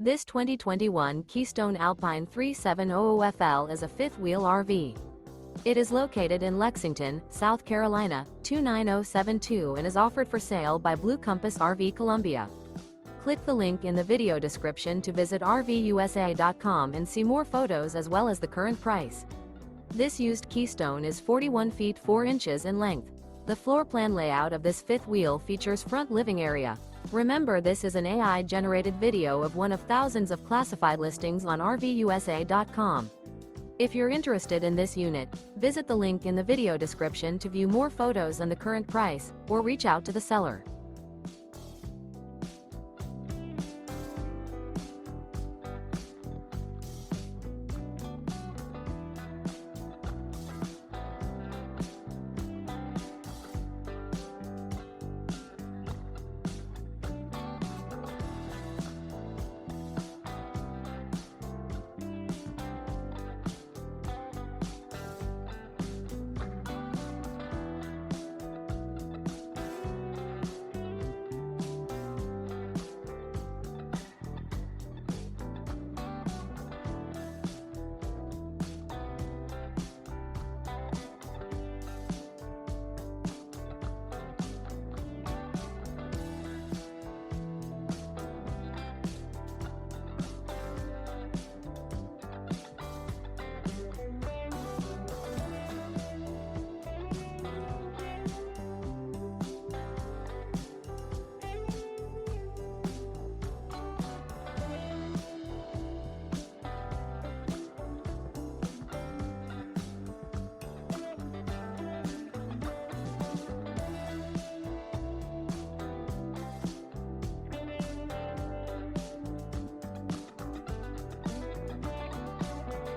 This 2021 Keystone Alpine 3700FL is a fifth-wheel RV. It is located in Lexington, South Carolina, 29072 and is offered for sale by Blue Compass RV Columbia. Click the link in the video description to visit RVUSA.com and see more photos as well as the current price. This used Keystone is 41 feet 4 inches in length. The floor plan layout of this fifth wheel features front living area. Remember, this is an AI-generated video of one of thousands of classified listings on RVUSA.com. If you're interested in this unit, visit the link in the video description to view more photos and the current price, or reach out to the seller.